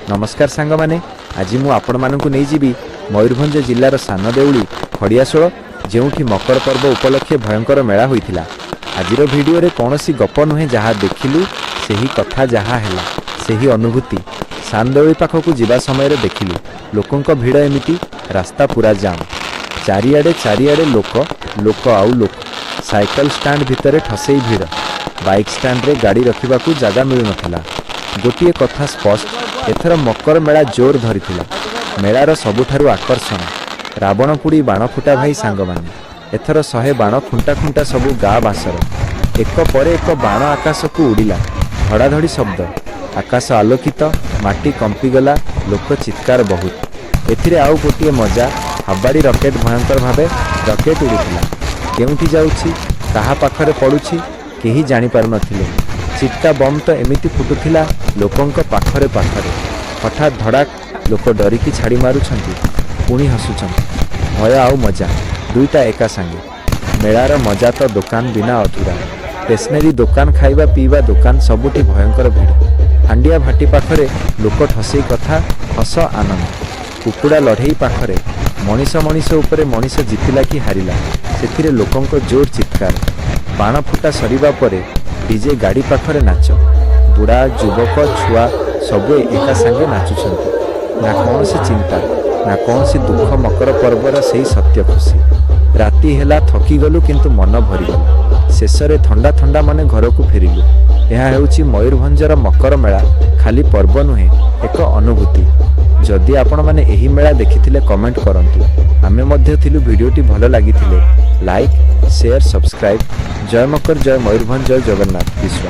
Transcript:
नमस्कार सांग माने आज मु आपण मानकु नै जीवी मयूरभंज जिल्लार सान देउली खड़ियाशोल जेउठी मकर पर्व उपलक्षे भयंकर मेला होइथिला। आजिर भिडियो रे कोनोसी गप नुहे जहा देखिलु सेही कथा जहा हैला सेही अनुभूति सानदेउली पाखकु जिबा समय रे देखिलु लोकंक भिड़ एमिति रास्ता पूरा जाम चारियाडे लोक आउ लोक साइकल स्टैंड भितरे ठसई भिड़ बाइक स्टैंड रे गाड़ी रखिबाकू जगह मिलु नथिला। गोटिए कथा स्पष्ट एथर मकर मेला जोर धरिथिला। मेलार सबुठारु आकर्षण रावणपुड़ी बाण फुटा भाई सांग माने एथर 100 बाण खुंटा खुंटा सबु गा बासर एक पर एक बाण आकाश को उड़िला धड़ाधड़ी शब्द आकाश आलोकित माटी कंपीगला लोक चित्कार बहुत एथिरे आउ गोटिए मजा हाबाड़ी रॉकेट भयंकर भावे रॉकेट उड़ुथिला केउठी जाउछि काहा पाखरे पडुछि केही जानि पारु नथिले। चिट्टा बम तो एमिति फुटुथिला लोकंक पाखरे हठात धड़ाक लोक डरिकी छाड़ी मारुछंती पुणी हसुछंती भय आउ मजा दुईटा एका सांगे। मेलार मजा तो दुकान बिना अधूरा स्टेशनरी दुकान खाइबा पीवा दुकान सबुठी भयंकर भिड़ हांडिया भाटी पाखरे लोक ठसई कथा हस आनंद कुकुड़ा लढ़ई पाखरे मनीष उपरे मनीष जितिला कि हारिला सेथिरे लोकंक जोर चित्कार बाण फुटा सरिबा परे डीजे गाड़ी पाखरे नाच बुढ़ा युवक छुआ सबु एका संगे नाचुछंती ना कौन सी चिंता ना कौन सी दुख मकर पर्वर से सत्य खुशी राति हेला थकी गलु किंतु मन भरीगला शेषरे ठंडा ठंडा माने घर को फेरिलु। यह हेउची मयूरभंजर मकर मेला खाली पर्व नुहे एक अनुभूति। जदि आपण माने एही मेला देखिथिले कमेंट करंतु आमे मध्य थिलु भिडियोटी भलो लागिथिले लाइक शेयर सब्सक्राइब। जय मकर जय मयूरभंज जय जगन्नाथ विश्व।